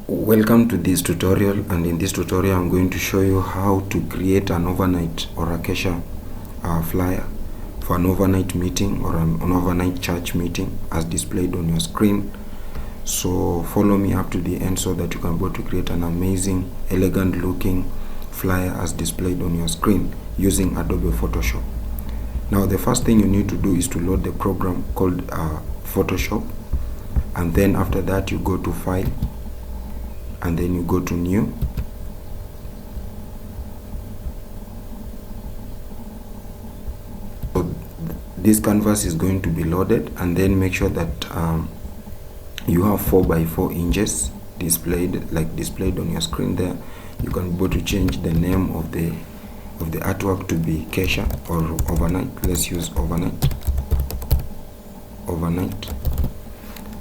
Welcome to this tutorial, and in this tutorial I'm going to show you how to create an overnight or a Kesha flyer for an overnight meeting or an overnight church meeting as displayed on your screen. So follow me up to the end so that you can go to create an amazing, elegant looking flyer as displayed on your screen using Adobe Photoshop. Now the first thing you need to do is to load the program called Photoshop, and then after that you go to File and then you go to New. So this canvas is going to be loaded, and then make sure that you have 4 by 4 inches displayed on your screen there. You can go to change the name of the artwork to be Kesha or overnight. Let's use overnight.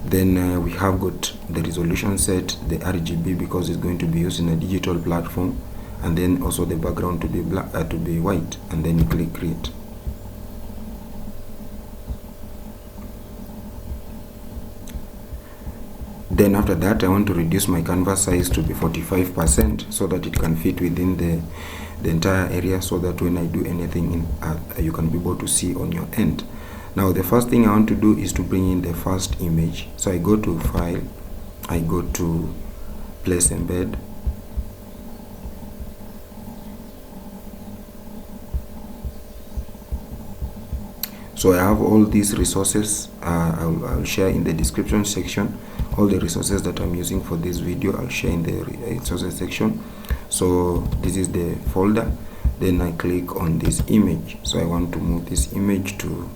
Then we have got the resolution set, the RGB, because it's going to be used in a digital platform, and then also the background to be black, to be white, and then you click create. Then after that I want to reduce my canvas size to be 45% so that it can fit within the entire area, so that when I do anything you can be able to see on your end. Now the first thing I want to do is to bring in the first image. So I go to File, I go to Place Embed, so I have all these resources. I'll share in the description section all the resources that I'm using for this video. I'll share in the resources section. So this is the folder. Then I click on this image. So I want to move this image to,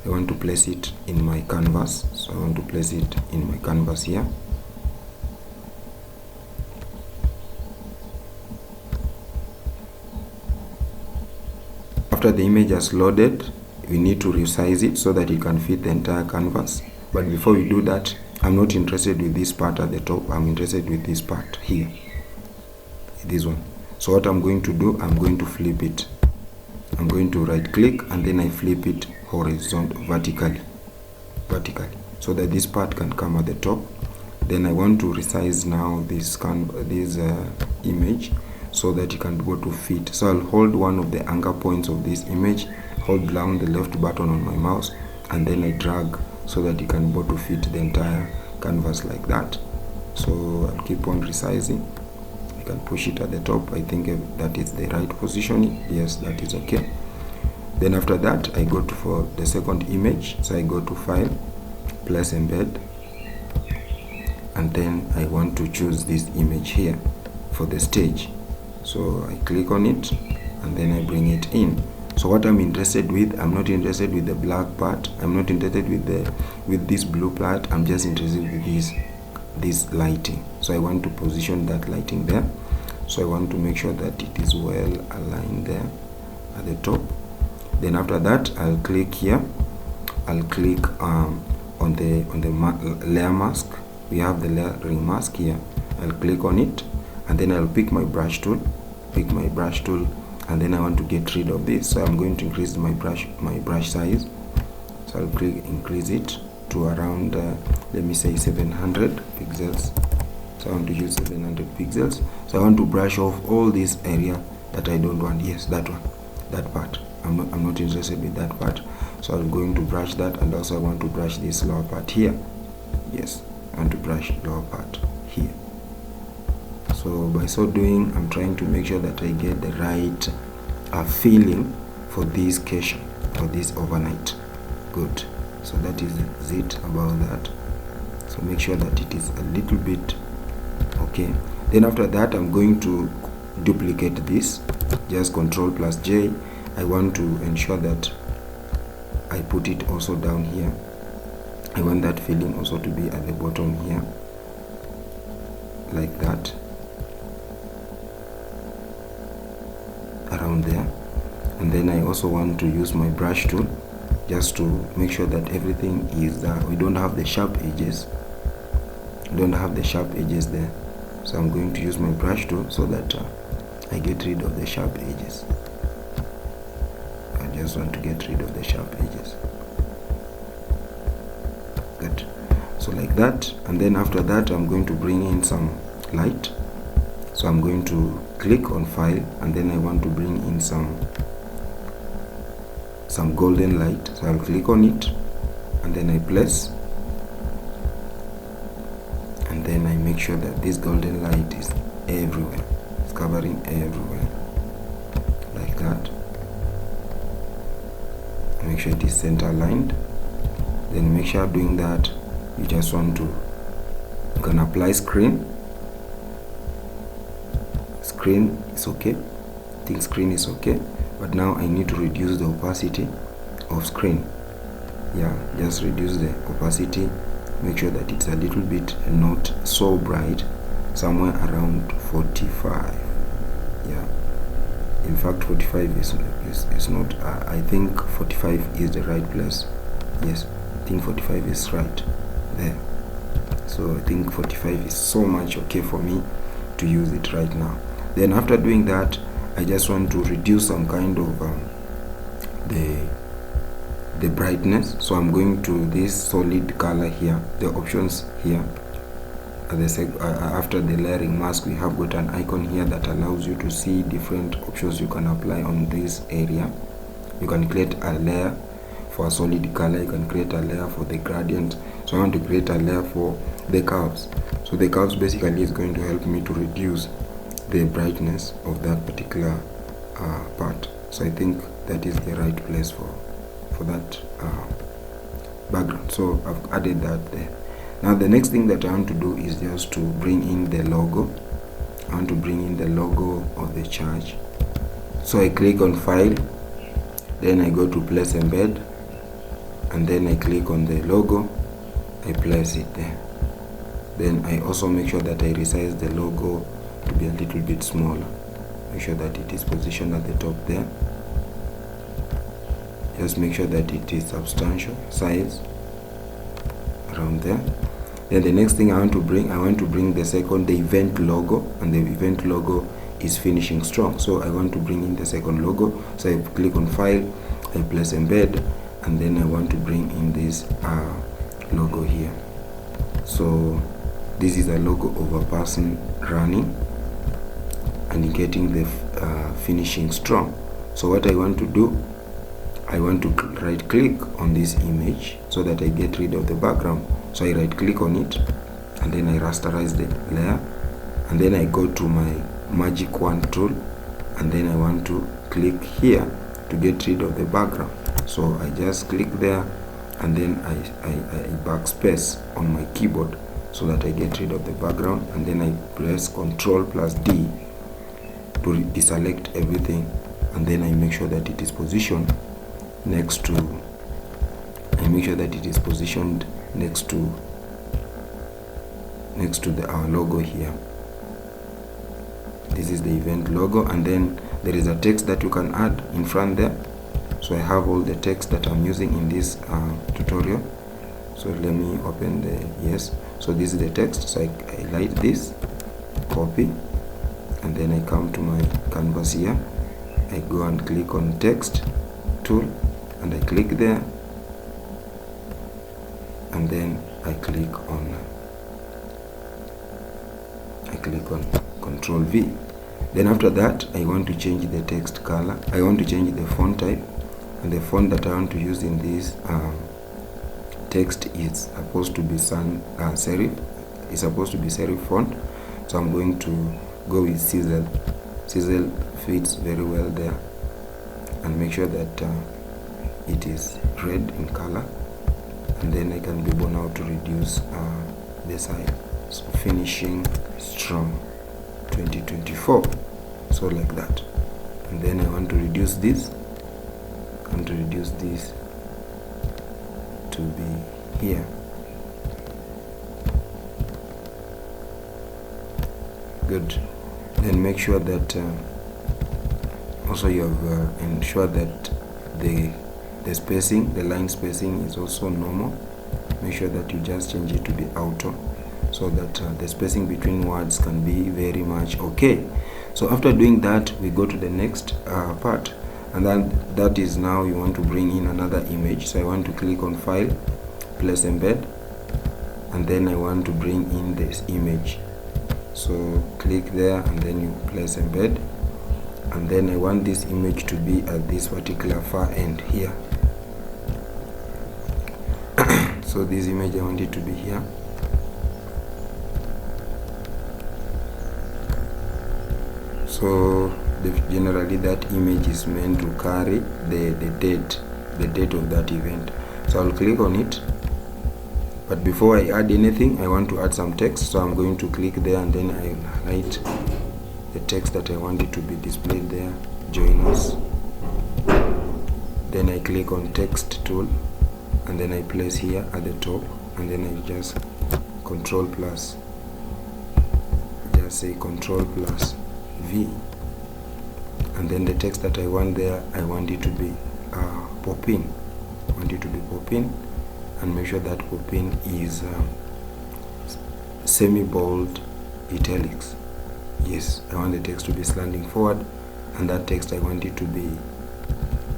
I want to place it in my canvas. So I want to place it in my canvas here. After the image has loaded, we need to resize it so that it can fit the entire canvas. But before we do that, I'm not interested with this part at the top. I'm interested with this part here, this one. So what I'm going to do, I'm going to flip it. I'm going to right click and then I flip it vertically, so that this part can come at the top. Then I want to resize now this image so that it can go to fit. So I'll hold one of the anchor points of this image, hold down the left button on my mouse, and then I drag so that it can go to fit the entire canvas like that. So I'll keep on resizing. I can push it at the top. I think that is the right positioning. Yes, that is okay. Then after that I go to for the second image. So I go to File, Place Embed, and then I want to choose this image here for the stage. So I click on it and then I bring it in. So what I'm interested with, I'm not interested with the black part, I'm not interested with this blue part, I'm just interested with this lighting. So I want to position that lighting there. So I want to make sure that it is well aligned there at the top. Then after that I'll click here, I'll click on the layer mask. We have the layering mask here. I'll click on it and then I'll pick my brush tool, and then I want to get rid of this. So I'm going to increase my brush size. So I'll increase it to around let me say 700 pixels. So I want to use 700 pixels. So I want to brush off all this area that I don't want. Yes, that one, that part. I'm not interested with that part. So I'm going to brush that, and also I want to brush this lower part here. Yes, I want to brush lower part here. So by so doing, I'm trying to make sure that I get the right feeling for this Kesha, for this overnight. Good. So that is it about that. So make sure that it is a little bit okay. Then after that I'm going to duplicate this. Just Ctrl+J. I want to ensure that I put it also down here. I want that feeling also to be at the bottom here, like that, around there. And then I also want to use my brush tool just to make sure that everything is we don't have the sharp edges. There. So I'm going to use my brush tool so that I get rid of the sharp edges. I just want to get rid of the sharp edges. Good. So like that, and then after that I'm going to bring in some light. So I'm going to click on file, and then I want to bring in some golden light. So I'll click on it, and then I place, and then I make sure that this golden light is everywhere. It's covering everywhere, like that. Make sure it is center aligned. Then make sure doing that, you just want to, you can apply screen. Screen is okay. I think screen is okay, but now I need to reduce the opacity of screen. Yeah, just reduce the opacity. Make sure that it's a little bit not so bright, somewhere around 45. Yeah, in fact 45 is not, I think 45 is the right place. Yes, I think 45 is right there. So I think 45 is so much okay for me to use it right now. Then after doing that, I just want to reduce some kind of the brightness. So I'm going to this solid color here, the options here. After the layering mask, we have got an icon here that allows you to see different options you can apply on this area. You can create a layer for a solid color, you can create a layer for the gradient. So I want to create a layer for the curves. So the curves basically is going to help me to reduce the brightness of that particular part. So I think that is the right place for that background. So I've added that there. Now the next thing that I want to do is just to bring in the logo. I want to bring in the logo of the church. So I click on file, then I go to place embed, and then I click on the logo, I place it there. Then I also make sure that I resize the logo to be a little bit smaller. Make sure that it is positioned at the top there. Just make sure that it is substantial size around there. Then the next thing I want to bring the event logo, and the event logo is finishing strong. So I want to bring in the second logo. So I click on file, I place embed, and then I want to bring in this logo here. So this is a logo of a person running, indicating the finishing strong. So what I want to do, I want to right click on this image so that I get rid of the background. So I right click on it, and then I rasterize the layer, and then I go to my magic wand tool, and then I want to click here to get rid of the background. So I just click there, and then I backspace on my keyboard so that I get rid of the background, and then I press Ctrl+D to deselect everything, and then I make sure that it is positioned next to our logo here. This is the event logo, and then there is a text that you can add in front there. So I have all the text that I'm using in this tutorial. So let me open the, yes, so this is the text. So I highlight this, copy, and then I come to my canvas here. I go and click on text tool, and I click there, and then I click on Control V. Then after that, I want to change the text color. I want to change the font type, and the font that I want to use in this text is supposed to be serif. It's supposed to be serif font. So I'm going to go with Chisel. Chisel fits very well there, and make sure that it is red in color, and then I can be able now to reduce the size. So finishing strong 2024, so like that. And then I want to reduce this, to be here. Good. Then make sure that also you have ensured that the spacing, the line spacing is also normal. Make sure that you just change it to the auto, so that the spacing between words can be very much okay. So after doing that, we go to the next part, and then that is now you want to bring in another image. So I want to click on file, place embed, and then I want to bring in this image. So click there and then you place embed, and then I want this image to be at this particular far end here. So this image I want it to be here. So generally that image is meant to carry the date of that event. So I'll click on it, but before I add anything I want to add some text, so I'm going to click there and then I highlight the text that I want it to be displayed there. Join us. Then I click on text tool and then I place here at the top, and then I just control plus, just say control plus V, and then the text that I want there, I want it to be pop in. I want it to be pop in, and make sure that pop in is semi-bold italics. Yes, I want the text to be slanting forward, and that text I want it to be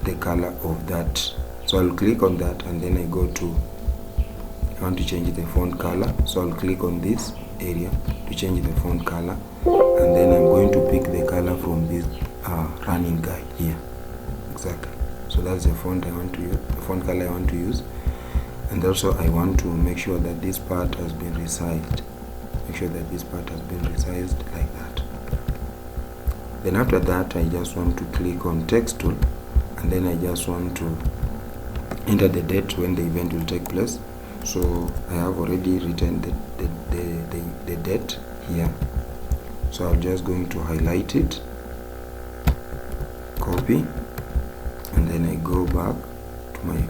the color of that. So I'll click on that and then I go to, I want to change the font color, so I'll click on this area to change the font color, and then I'm going to pick the color from this running guide here. Exactly. So that's the font I want to use, the font color I want to use. And also I want to make sure that this part has been resized. Make sure that this part has been resized like that. Then after that I just want to click on text tool, and then I just want to enter the date when the event will take place. So I have already written the date here, so I'm just going to highlight it, copy, and then I go back to my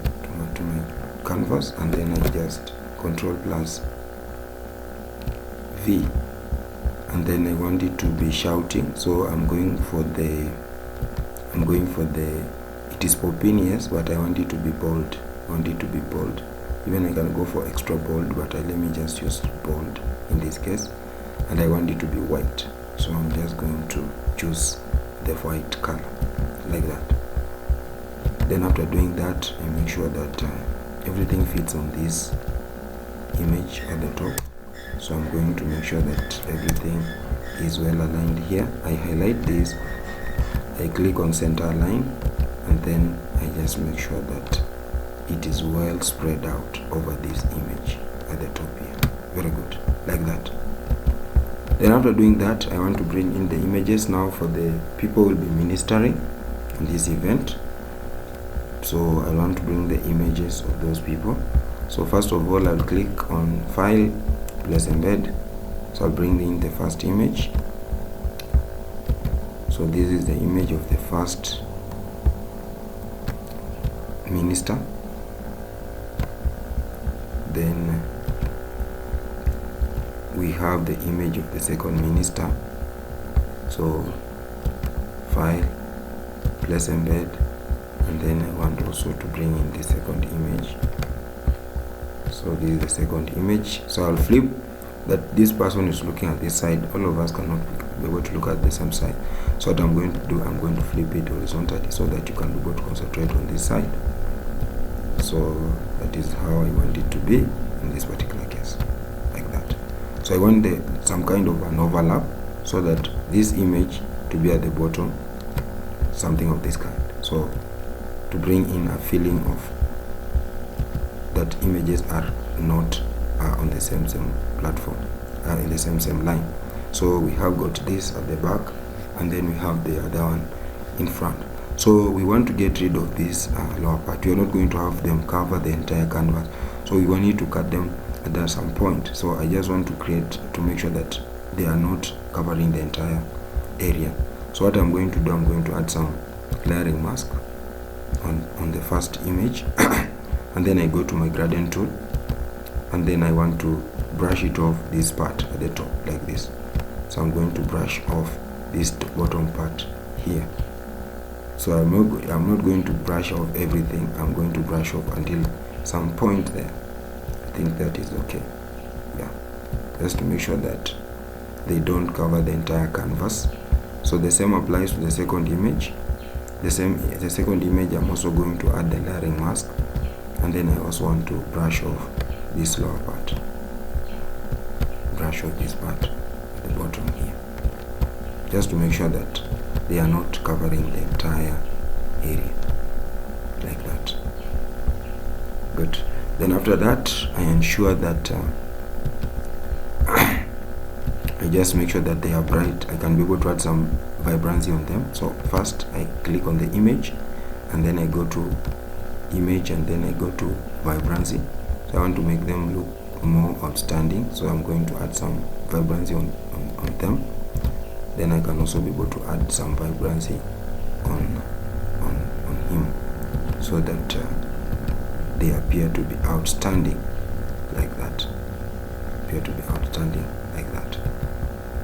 canvas, and then I just control plus V, and then I want it to be shouting, so I'm going for the it is popping, yes, but I want it to be bold. I want it to be bold. Even I can go for extra bold, but let me just use bold in this case. And I want it to be white, so I'm just going to choose the white color like that. Then after doing that, I make sure that everything fits on this image at the top. So I'm going to make sure that everything is well aligned here. I highlight this, I click on center align, and then I just make sure that it is well spread out over this image at the top here. Very good, like that. Then after doing that, I want to bring in the images now for the people who will be ministering in this event. So I want to bring the images of those people. So first of all, I'll click on file, place embed. So I'll bring in the first image. So this is the image of the first minister. Then we have the image of the second minister. So file, place embed, and then I want also to bring in the second image. So this is the second image. So I'll flip that this person is looking at this side. All of us cannot be able to look at the same side. So what I'm going to do, I'm going to flip it horizontally so that you can be able to concentrate on this side. So that is how I want it to be in this particular case, like that. So I want some kind of an overlap so that this image to be at the bottom, something of this kind. So to bring in a feeling of that images are not on the same platform, in the same line. So we have got this at the back, and then we have the other one in front. So we want to get rid of this lower part. We are not going to have them cover the entire canvas, so we want need to cut them at some point. So I just want to make sure that they are not covering the entire area. So what I'm going to do, I'm going to add some layering mask on the first image and then I go to my gradient tool, and then I want to brush it off this part at the top like this. So I'm going to brush off this bottom part here. So I'm not going to brush off everything. I'm going to brush off until some point there. I think that is okay. Yeah, just to make sure that they don't cover the entire canvas. So the same applies to the second image. The second image, I'm also going to add the layering mask, and then I also want to brush off this lower part brush out this part at the bottom here, just to make sure that they are not covering the entire area like that. Good. Then after that, I ensure that I just make sure that they are bright. I can be able to add some vibrancy on them. So first I click on the image, and then I go to image, and then I go to vibrancy. So I want to make them look more outstanding, so I'm going to add some vibrancy on them. Then I can also be able to add some vibrancy on him, so that they appear to be outstanding like that. Appear to be outstanding like that.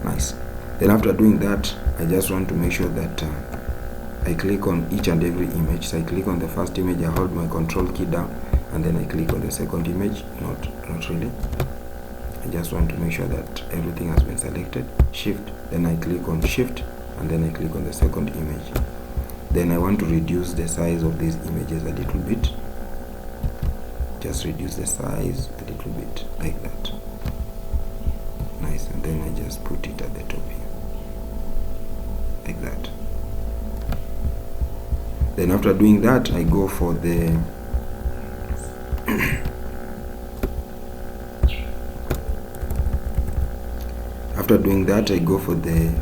Nice. Then after doing that, I just want to make sure that I click on each and every image. So I click on the first image, I hold my control key down, and then I click on the second image. Not really. I just want to make sure that everything has been selected. Shift, then I click on shift, and then I click on the second image. Then I want to reduce the size of these images a little bit. Just reduce the size a little bit like that. Nice. And then I just put it at the top here like that. Then after doing that, I go for the after doing that, I go for the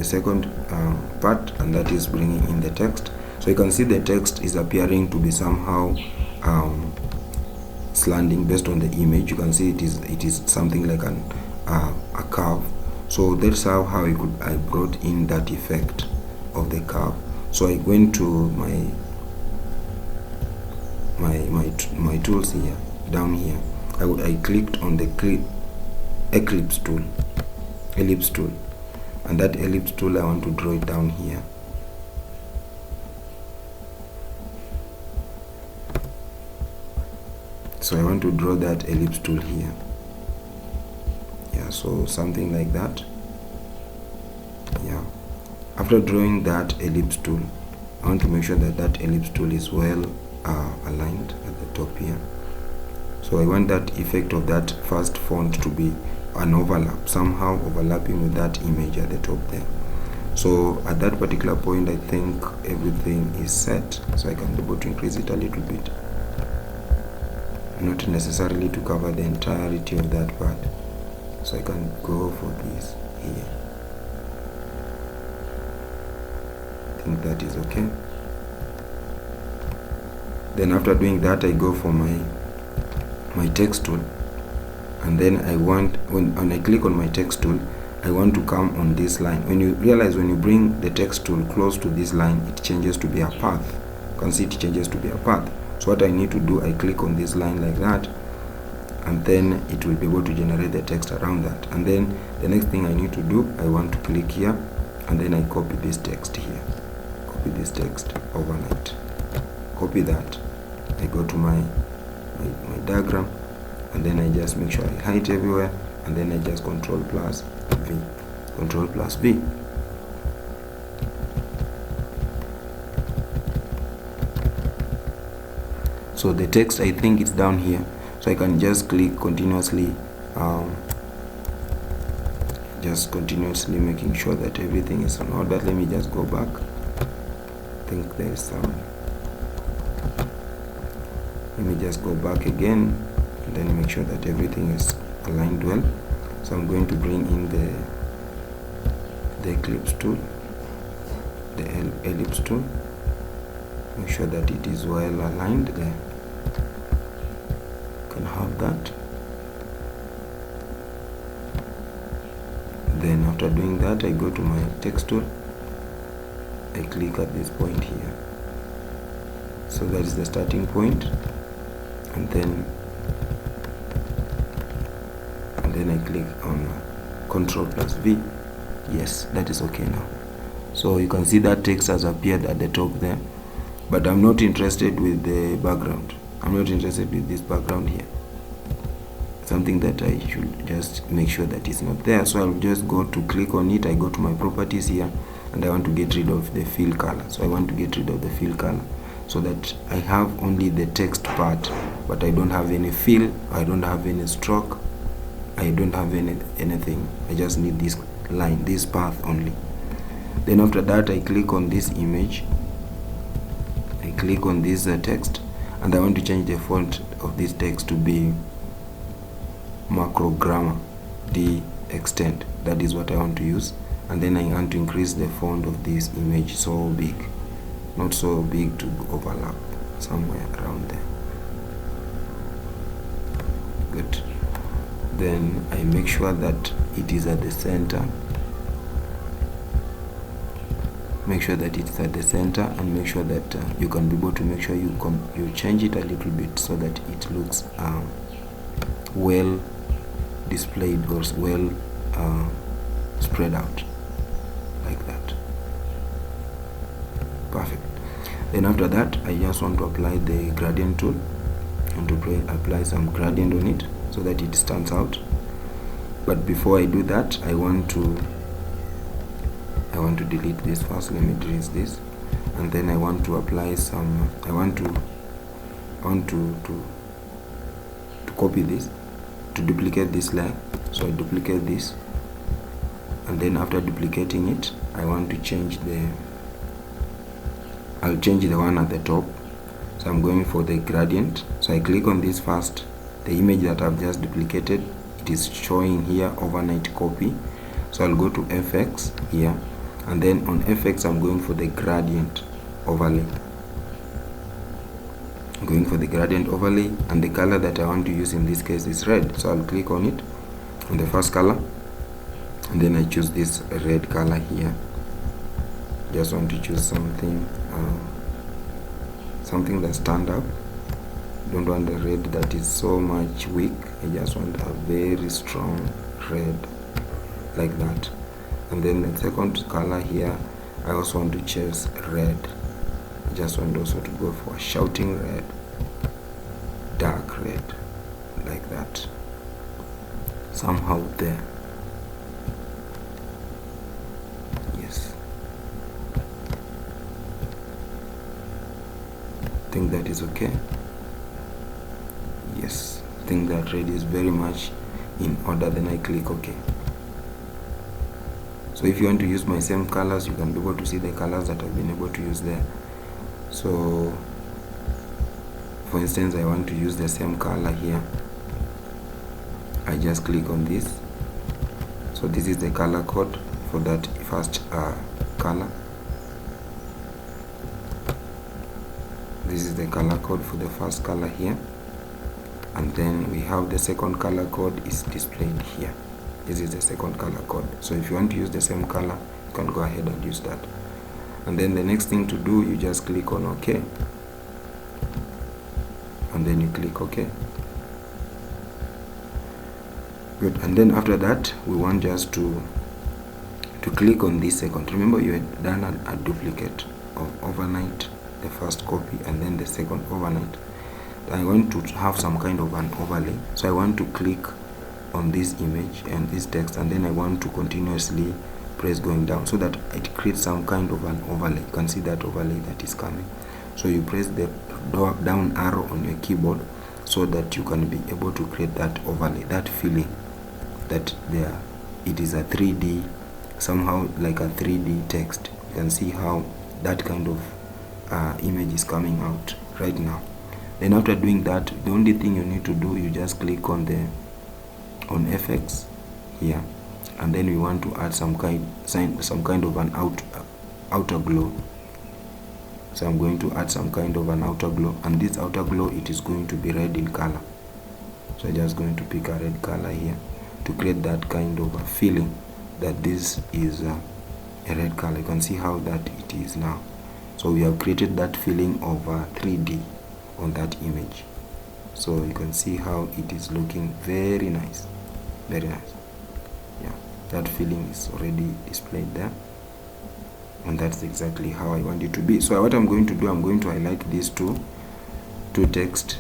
second part, and that is bringing in the text. So you can see the text is appearing to be somehow slanting based on the image. You can see it is something like a curve. So that's how I brought in that effect of the curve. So I went to my tools here, down here. I clicked on the ellipse tool, and that ellipse tool, I want to draw it down here. So I want to draw that ellipse tool here. Yeah, so something like that. Yeah. After drawing that ellipse tool, I want to make sure that that ellipse tool is well aligned at the top here. So I want that effect of that first font to be an overlap, somehow overlapping with that image at the top there. So at that particular point, I think everything is set, so I can be able to increase it a little bit, not necessarily to cover the entirety of that part. So I can go for this here. I think that is okay. Then after doing that, I go for my text tool, and then I want, when I click on my text tool, I want to come on this line. When you realize, when you bring the text tool close to this line, it changes to be a path. You can see it changes to be a path. So what I need to do, I click on this line like that, and then it will be able to generate the text around that. And then the next thing I need to do, I want to click here, and then I copy this text here. Copy this text overnight. Copy that. I go to my diagram, and then I just make sure I hide everywhere, and then I just Control plus V. Control plus V. So the text, I think it's down here, so I can just click continuously, just continuously making sure that everything is in order. Let me just go back. I think there's some. Let me just go back again, and then make sure that everything is aligned well. So I'm going to bring in the ellipse tool, make sure that it is well aligned there. Can have that. Then after doing that, I go to my text tool, I click at this point here. So that is the starting point, and then I click on Control plus V. Yes, that is okay now. So you can see that text has appeared at the top there, but I'm not interested with the background. I'm not interested with this background here. Something that I should just make sure that it's not there. So I'll just go to click on it. I go to my properties here, and I want to get rid of the fill color. So I want to get rid of the fill color, so that I have only the text part, but I don't have any fill, I don't have any stroke, I don't have anything. I just need this line, this path only. Then after that, I click on this image, I click on this text, and I want to change the font of this text to be macro grammar D extend. That is what I want to use. And then I want to increase the font of this image so big, not so big to overlap, somewhere around there. Good. Then I make sure that it is at the center. Make sure that it's at the center, and make sure that you can be able to make sure you change it a little bit so that it looks well displayed or well spread out like that. Perfect. Then after that, I just want to apply the gradient tool and to apply some gradient on it so that it stands out. But before I do that, I want to delete this first. Let me delete this, and then I want to apply some. I want to copy this, to duplicate this layer. So I duplicate this, and then after duplicating it, I want to change I'll change the one at the top. So I'm going for the gradient. So I click on this first, the image that I've just duplicated. It is showing here overnight copy. So I'll go to FX here, and then on FX I'm going for the gradient overlay. I'm going for the gradient overlay, and the color that I want to use in this case is red. So I'll click on it, on the first color, and then I choose this red color here. Just want to choose something that stand up. Don't want the red that is so much weak. I just want a very strong red like that. And then the second color here, I also want to choose red. I just want also to go for shouting red, dark red, like that, somehow there. Yes, I think that is okay. Yes, I think that red is very much in order. Then I click OK. So if you want to use my same colors, you can be able to see the colors that I've been able to use there. So for instance, I want to use the same color here. I just click on this. So this is the color code for that first color. This is the color code for the first color here. And then we have the second color code is displayed here. This is the second color code. So if you want to use the same color, you can go ahead and use that. And then the next thing to do, you just click on OK. And then you click OK. Good. And then after that, we want just to click on this second. Remember, you had done a duplicate of overnight, the first copy, and then the second overnight. I want to have some kind of an overlay. So I want to click on this image and this text, and then I want to continuously press going down so that it creates some kind of an overlay. You can see that overlay that is coming. So you press the down arrow on your keyboard so that you can be able to create that overlay, that feeling that there it is a 3D, somehow like a 3D text. You can see how that kind of image is coming out right now. Then after doing that, the only thing you need to do, you just click on FX here, and then we want to add some kind of an outer glow. So I'm going to add some kind of an outer glow, and this outer glow, it is going to be red in color. So I'm just going to pick a red color here to create that kind of a feeling that this is a red color. You can see how that it is now. So we have created that feeling of 3D on that image. So you can see how it is looking very nice, very nice. Yeah, that feeling is already displayed there, and that's exactly how I want it to be. So what I'm going to do, I'm going to highlight these two text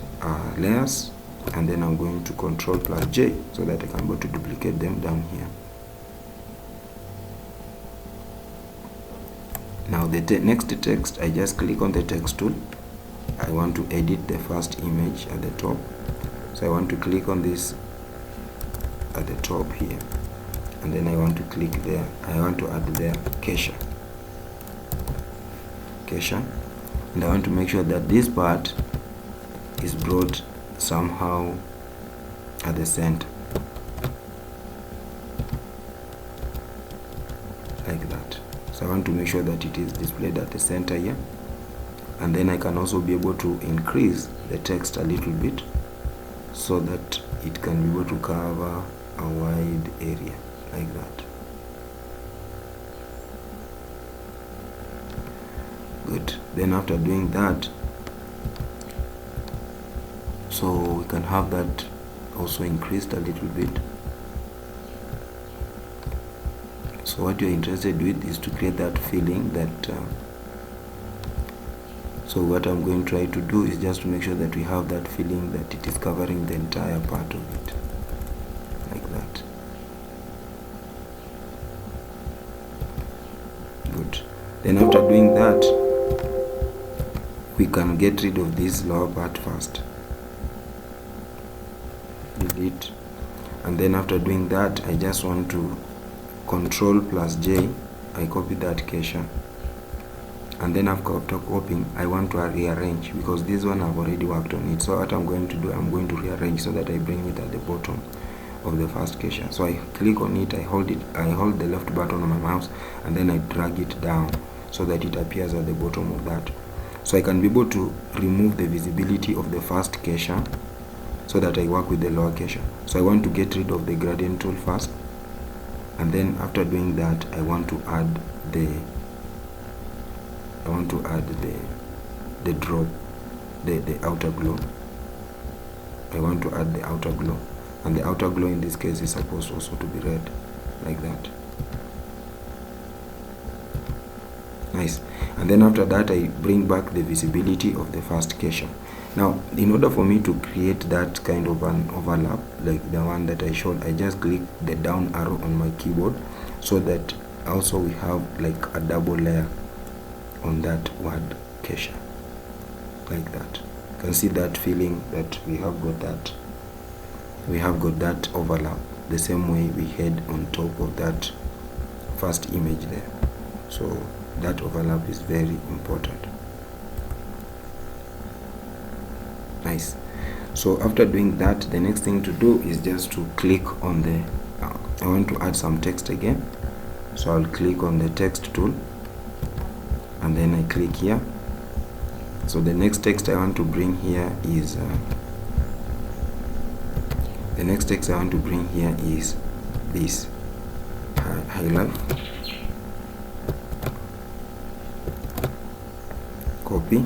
layers, and then I'm going to Ctrl+J so that I can go to duplicate them down here. Now the next text, I just click on the text tool. I want to edit the first image at the top. So I want to click on this at the top here, and then I want to click there. I want to add there Kesha, and I want to make sure that this part is brought somehow at the center, like that. So I want to make sure that it is displayed at the center here, and then I can also be able to increase the text a little bit so that it can be able to cover a wide area, like that. Good. Then after doing that, so we can have that also increased a little bit. So what you're interested with is to create that feeling that so what I'm going to try to do is just to make sure that we have that feeling that it is covering the entire part of it, like that. Good. Then after doing that, we can get rid of this lower part first. Delete. And then after doing that, I just want to Control plus J, I copy that Kesha, and then after copying, I want to rearrange, because this one I've already worked on it. So what I'm going to do, I'm going to rearrange so that I bring it at the bottom of the first Kesha. So I click on it, I hold the left button on my mouse, and then I drag it down so that it appears at the bottom of that. So I can be able to remove the visibility of the first Kesha so that I work with the lower Kesha. So I want to get rid of the gradient tool first, and then after doing that, I want to add the drop, the outer glow. I want to add the outer glow, and the outer glow in this case is supposed also to be red, like that. Nice. And then after that, I bring back the visibility of the first Kesha. Now, in order for me to create that kind of an overlap, like the one that I showed, I just click the down arrow on my keyboard so that also we have like a double layer on that word Kesha, like that. You can see that feeling that we have got that overlap the same way we had on top of that first image there. So that overlap is very important. Nice. So after doing that, the next thing to do is just to click on the I want to add some text again, so I'll click on the text tool, and then I click here. So the next text I want to bring here is this highlight. Copy,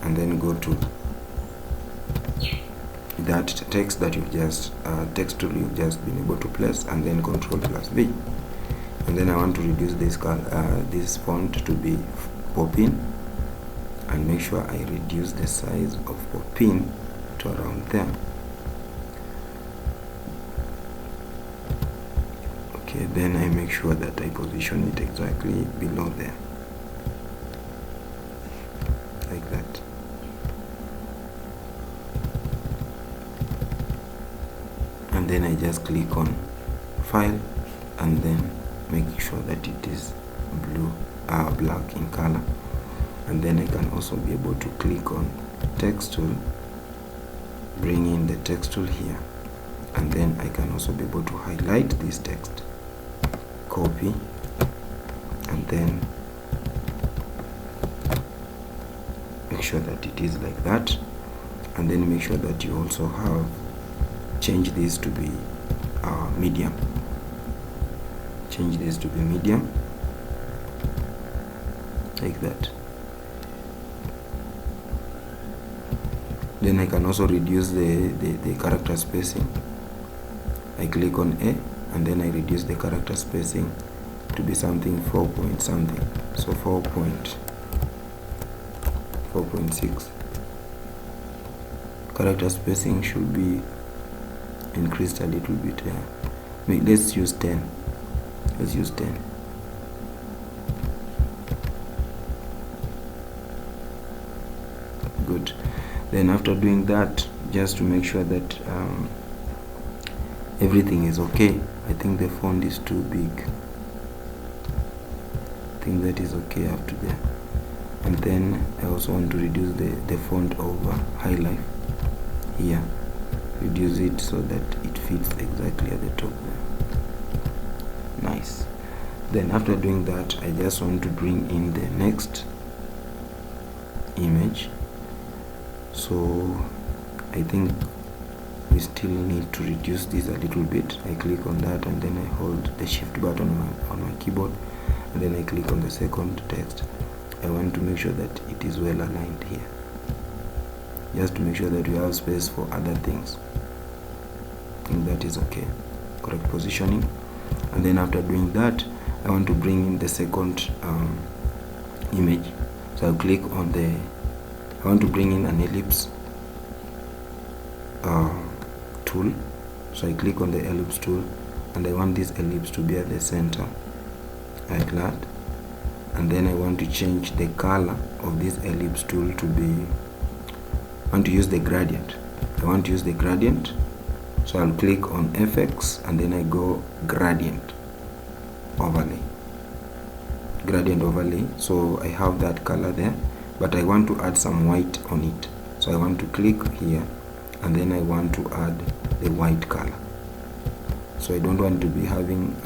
and then go to that text that you've just text tool you've just been able to place, and then Control plus V, and then I want to reduce this font to be pop-in, and make sure I reduce the size of pop-in to around there. Okay, then I make sure that I position it exactly below there, like that. And then I just click on File, and then make sure that it is black in color, and then I can also be able to click on text tool, bring in the text tool here, and then I can also be able to highlight this text, copy, and then make sure that it is like that, and then make sure that you also have change this to be medium. Change this to be medium, like that. Then I can also reduce the character spacing. I click on A, and then I reduce the character spacing to be something 4 point something, so 4.6. Character spacing should be increased a little bit here. Let's use 10. Let's use 10. Good. Then after doing that, just to make sure that everything is okay. I think the font is too big. I think that is okay up to there. And then I also want to reduce the font of highlight here. Reduce it so that it fits exactly at the top there. Nice. Then after doing that, I just want to bring in the next image. So I think we still need to reduce this a little bit. I click on that and then I hold the shift button on my keyboard, and then I click on the second text. I want to make sure that it is well aligned here, just to make sure that we have space for other things. I think that is okay. Correct positioning. And then after doing that, I want to bring in the second image. So I'll click on I want to bring in an ellipse tool. So I click on the ellipse tool, and I want this ellipse to be at the center, like that. And then I want to change the color of this ellipse tool to be, I want to use the gradient. I want to use the gradient. So I'll click on FX and then I go gradient overlay. Gradient overlay. So I have that color there, but I want to add some white on it. So I want to click here and then I want to add the white color. So I don't want to be having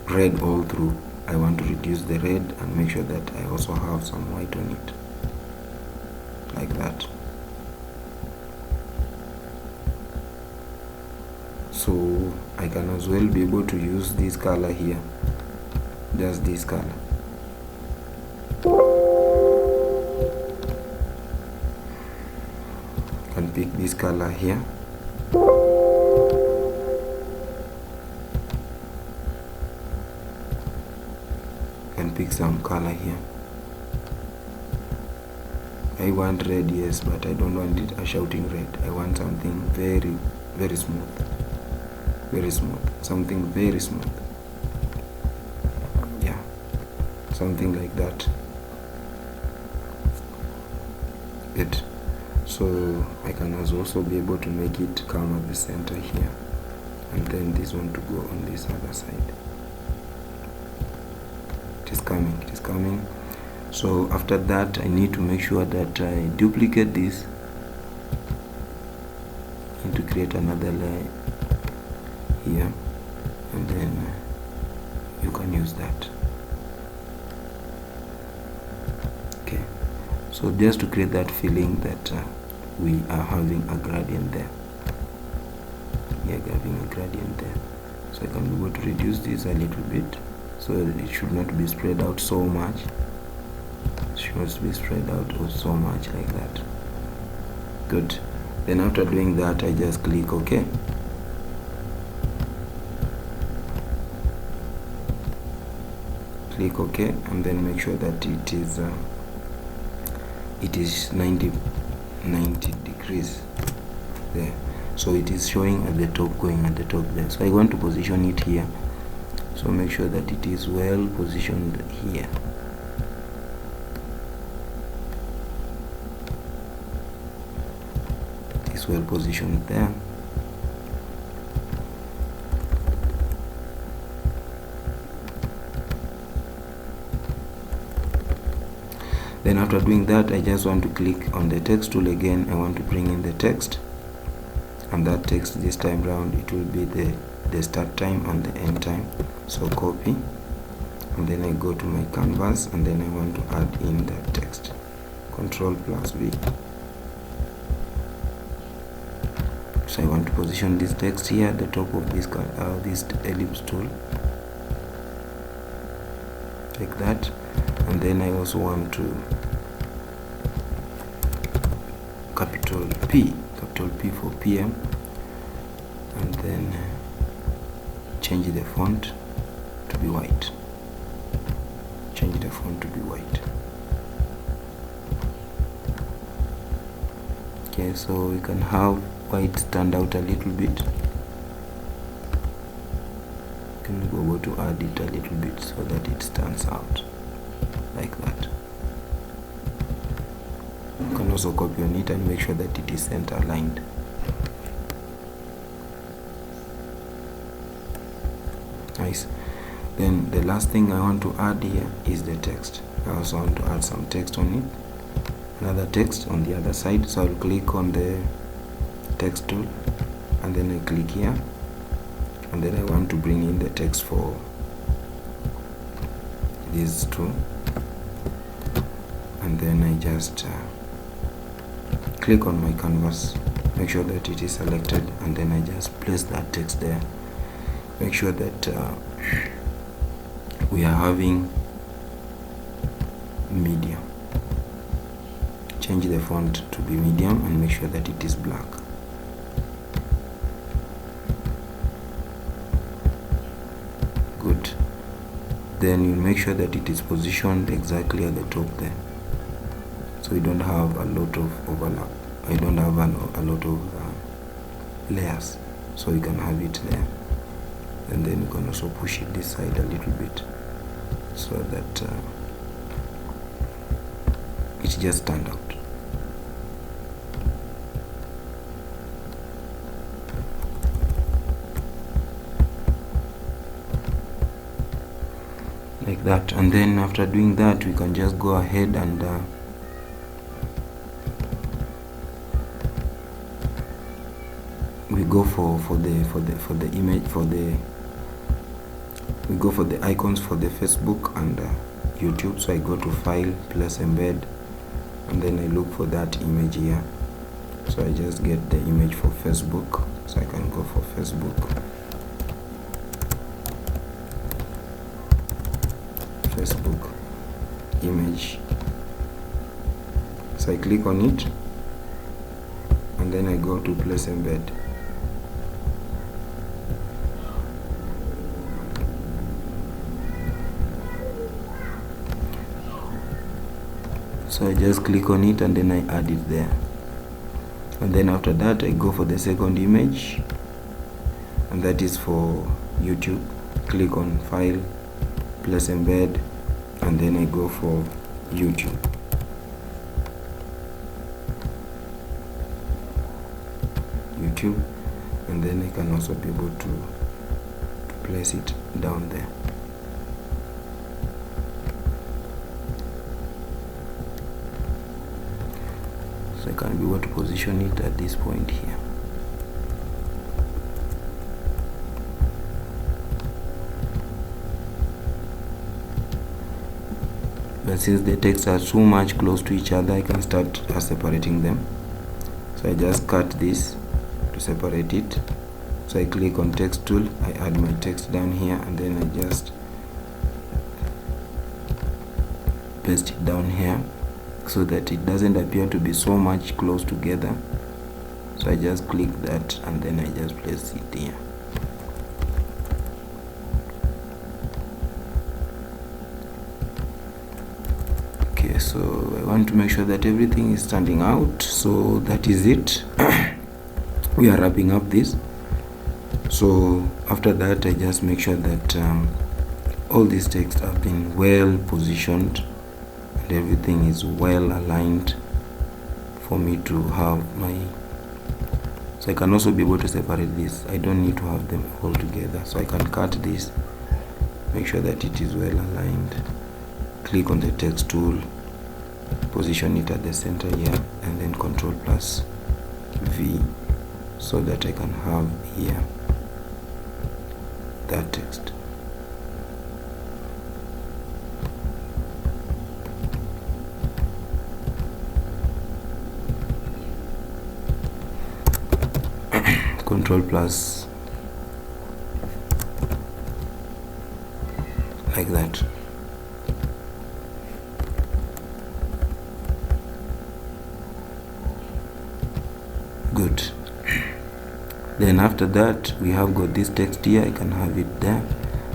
red all through. I want to reduce the red and make sure that I also have some white on it, like that. So I can as well be able to use this color here, just this color. Can pick this color here. Can pick some color here. I want red, yes, but I don't want it a shouting red. I want something very, very smooth. Very smooth. Something very smooth. Yeah. Something like that. Good. So I can also be able to make it come at the center here, and then this one to go on this other side. It is coming. So after that, I need to make sure that I duplicate this. I need to create another layer here, and then you can use that. Okay, so just to create that feeling that we are having a gradient there. We are having a gradient there. So I can be able to reduce this a little bit, so it should not be spread out so much. It should not be spread out so much like that. Good. Then after doing that, I just click OK. Click OK, and then make sure that it is 90 degrees there. So it is showing at the top, going at the top there. So I want to position it here. So make sure that it is well positioned here. It is well positioned there. Then after doing that, I just want to click on the text tool again. I want to bring in the text, and that text this time round, it will be the start time and the end time. So copy, and then I go to my canvas, and then I want to add in that text. Ctrl+V. So I want to position this text here at the top of this ellipse tool, like that. And then I also want to capital P for PM, and then change the font to be white. Change the font to be white. Okay, so we can have white stand out a little bit. You can go to add it a little bit so that it stands out like that. You can also copy on it and make sure that it is center aligned. Nice. Then the last thing I want to add here is the text. I also want to add some text on it, another text on the other side. So I'll click on the text tool, and then I click here, and then I want to bring in the text for these two, and then I just click on my canvas, make sure that it is selected, and then I just place that text there. Make sure that we are having medium. Change the font to be medium and make sure that it is black. Good. Then you make sure that it is positioned exactly at the top there, so we don't have a lot of overlap. I don't have a lot of layers, so you can have it there. And then you can also push it this side a little bit, so that it just stand out. Like that. And then after doing that, we can just go ahead and we go for the image, we go for the icons for the Facebook and YouTube. So I go to File, Place Embed, and then I look for that image here. So I just get the image for Facebook, so I can go for Facebook, image. So I click on it, and then I go to Place Embed. So I just click on it, and then I add it there. And then after that, I go for the second image, and that is for YouTube. Click on File, Place Embed, and then I go for YouTube. And then I can also be able to place it down there. So I can be able to position it at this point here. But since the texts are so much close to each other, I can start separating them. So I just cut this to separate it. So I click on text tool, I add my text down here, and then I just paste it down here so that it doesn't appear to be so much close together. So I just click that, and then I just place it here. Okay, so I want to make sure that everything is standing out. So that is it. We are wrapping up this. So after that, I just make sure that all these texts have been well positioned and everything is well aligned for me to have my. So I can also be able to separate this. I don't need to have them all together. So I can cut this, make sure that it is well aligned. Click on the text tool, position it at the center here, and then Ctrl+V, so that I can have here that text. Ctrl+ like that. Good. Then after that, we have got this text here. I can have it there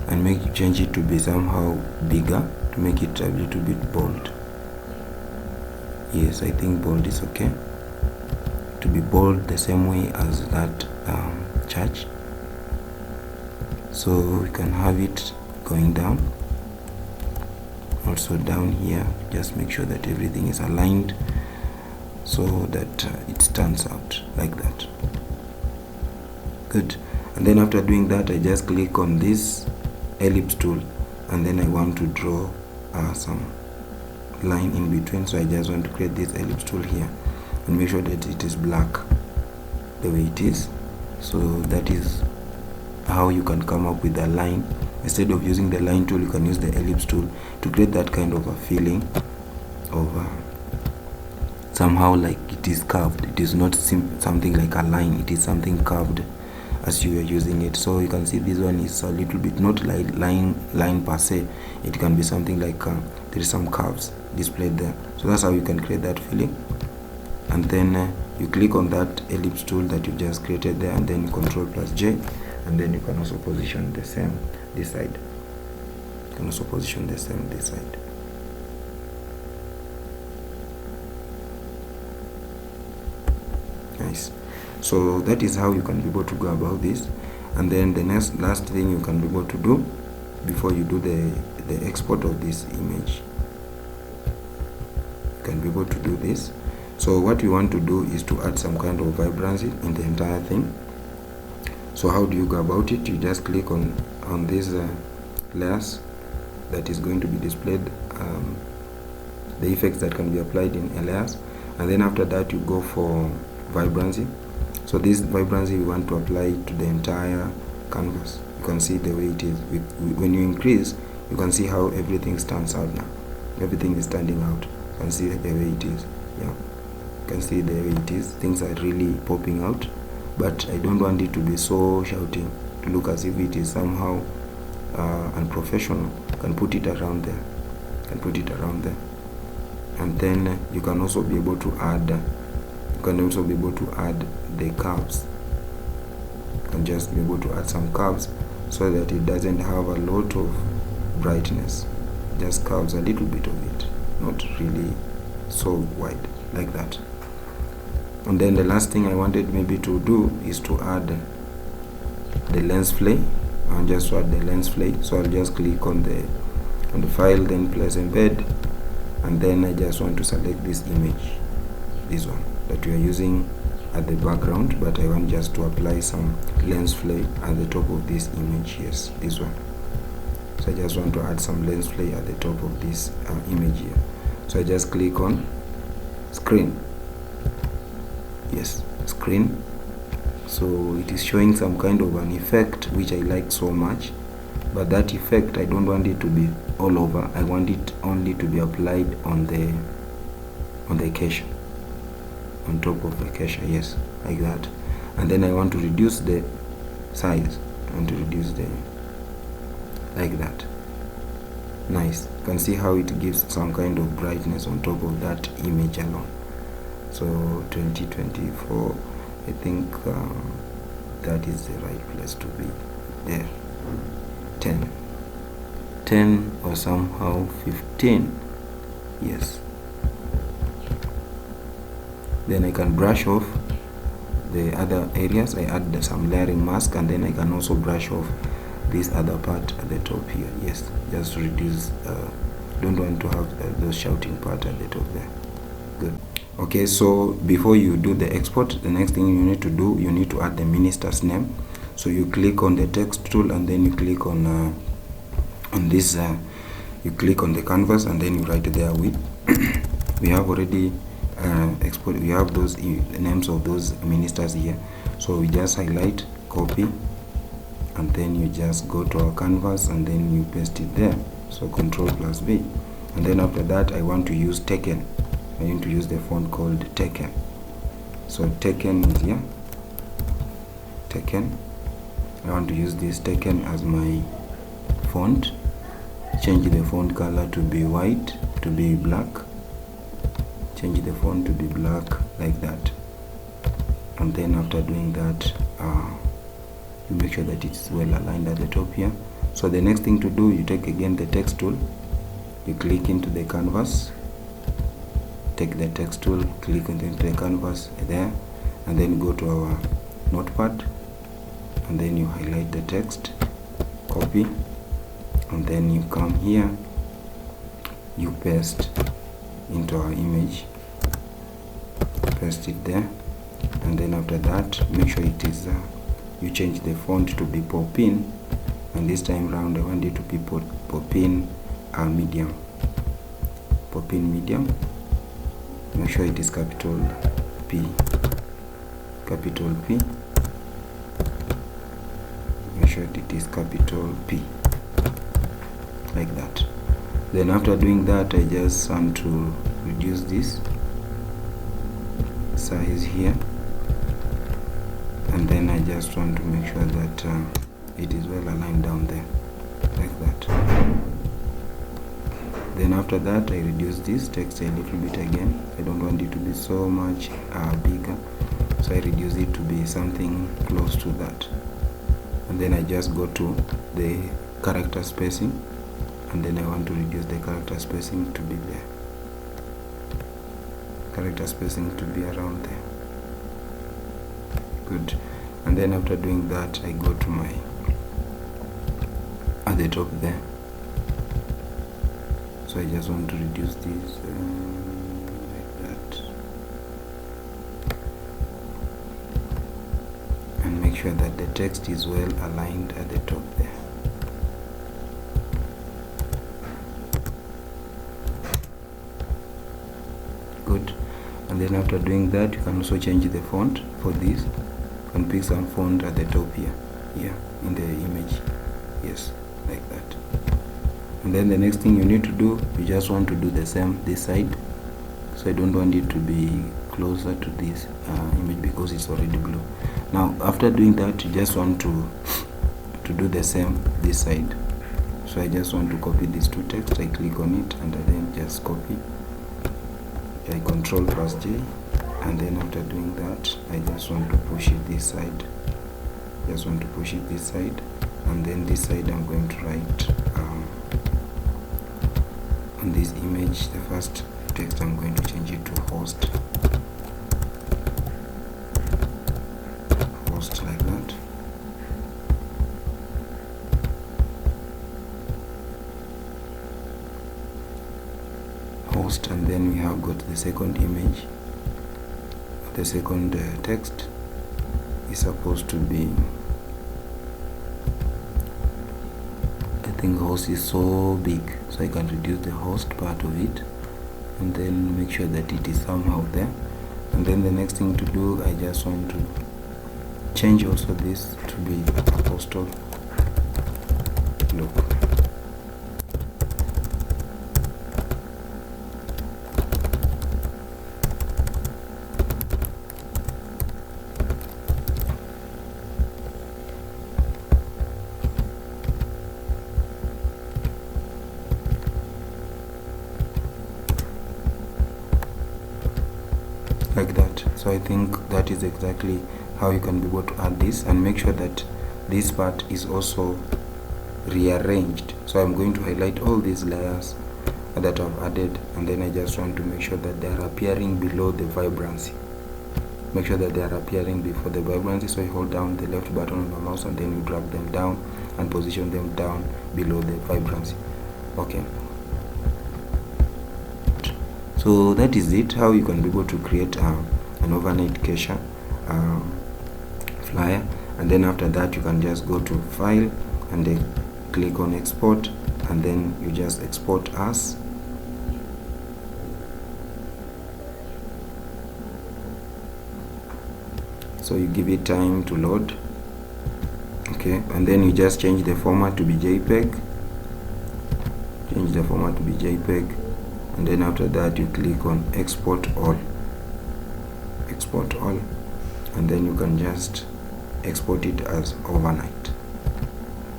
and change it to be somehow bigger, to make it a little bit bold. Yes, I think bold is okay. To be bold the same way as that church. So we can have it going down, also down here. Just make sure that everything is aligned so that it stands out like that. Good. And then after doing that, I just click on this ellipse tool, and then I want to draw some line in between. So I just want to create this ellipse tool here and make sure that it is black the way it is. So that is how you can come up with a line. Instead of using the line tool, you can use the ellipse tool to create that kind of a feeling of somehow like it is curved. It is not something like a line, it is something curved as you are using it. So you can see this one is a little bit not like line per se. It can be something like there is some curves displayed there. So that's how you can create that feeling. And then you click on that ellipse tool that you just created there, and then Ctrl+J, and then you can also position the same this side. You can also position the same this side. Nice. So that is how you can be able to go about this. And then the last thing you can be able to do before you do the export of this image, you can be able to do this. So what you want to do is to add some kind of vibrancy in the entire thing. So how do you go about it? You just click on these layers that is going to be displayed, the effects that can be applied in layers, and then after that you go for vibrancy. So this vibrancy we want to apply to the entire canvas. You can see the way it is. When you increase, you can see how everything stands out now. Everything is standing out. You can see the way it is. Yeah, you can see the way it is. Things are really popping out. But I don't want it to be so shouting, to look as if it is somehow unprofessional. You can put it around there. You can put it around there. And then you can also be able to add the curves. You can just be able to add some curves so that it doesn't have a lot of brightness. Just curves a little bit of it, not really so wide like that. And then the last thing I wanted maybe to do is to add the lens flare. And just to add the lens flare, so I'll just click on the file, then place embed, and then I just want to select this image, this one that we are using at the background, but I want just to apply some lens flare at the top of this image. Yes, this one. So I just want to add some lens flare at the top of this image here. So I just click on screen. Yes, screen. So it is showing some kind of an effect which I like so much, but that effect I don't want it to be all over. I want it only to be applied on the Kesha, on top of the Kesha. Yes, like that. And then I want to reduce the size. I want to reduce the like that. Nice. You can see how it gives some kind of brightness on top of that image alone. So 2024, I think that is the right place to be there. 10 or somehow 15. Yes. Then I can brush off the other areas. I add some layering mask, and then I can also brush off this other part at the top here. Yes, just to reduce, don't want to have those shouting part at the top there. Good. Okay, so before you do the export, the next thing you need to do, you need to add the minister's name. So you click on the text tool, and then you click on this, you click on the canvas, and then you write there with we have already export. We have those names of those ministers here. So we just highlight, copy, and then you just go to our canvas, and then you paste it there. So Ctrl+V, and then after that I want to use Taken. I need to use the font called Taken. So Taken is here. Taken. I want to use this Taken as my font. Change the font color to be white, to be black. Change the font to be black like that. And then after doing that, you make sure that it's well aligned at the top here. So the next thing to do, you take again the text tool. You click into the canvas. Take the text tool, click into the canvas there, and then go to our notepad, and then you highlight the text, copy, and then you come here, you paste into our image, paste it there, and then after that make sure it is you change the font to be pop in, and this time round I want it to be pop-in medium. Pop-in medium. Make sure it is capital P. Capital P. Make sure it is capital P. Like that. Then after doing that, I just want to reduce this size here, and then I just want to make sure that it is well aligned down there, like that. Then after that, I reduce this text a little bit again. I don't want it to be so much bigger, so I reduce it to be something close to that. And then I just go to the character spacing, and then I want to reduce the character spacing to be there. Character spacing to be around there. Good. And then after doing that, I go to my at the top there. So I just want to reduce this like that, and make sure that the text is well aligned at the top there. Good. And then after doing that, you can also change the font for this. You can pick some font at the top here in the image. Yes, like that. And then the next thing you need to do, you just want to do the same this side. So I don't want it to be closer to this image because it's already blue. Now after doing that, you just want to do the same this side. So I just want to copy these two texts. I click on it and I then just copy. I Control plus J, and then after doing that, I just want to push it this side. Just want to push it this side, and then this side I'm going to write on this image. The first text I'm going to change it to host. Host like that. Host, and then we have got the second image. The second text is supposed to be, I think host is so big, so I can reduce the host part of it and then make sure that it is somehow there. And then the next thing to do, I just want to change also this to be apostle. Look. Like that. So I think that is exactly how you can be able to add this, and make sure that this part is also rearranged. So I'm going to highlight all these layers that I've added, and then I just want to make sure that they are appearing below the vibrancy. Make sure that they are appearing before the vibrancy. So you hold down the left button on your mouse and then you drag them down and position them down below the vibrancy. Okay. So that is it, how you can be able to create an overnight Kesha flyer. And then after that, you can just go to file and then click on export, and then you just export as. So you give it time to load. Okay, and then you just change the format to be JPEG. Change the format to be JPEG. And then after that, you click on export all. Export all, and then you can just export it as overnight,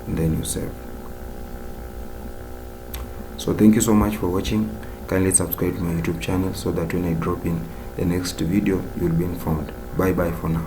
and then you save. So thank you so much for watching. Kindly subscribe to my YouTube channel so that when I drop in the next video, you'll be informed. Bye bye for now.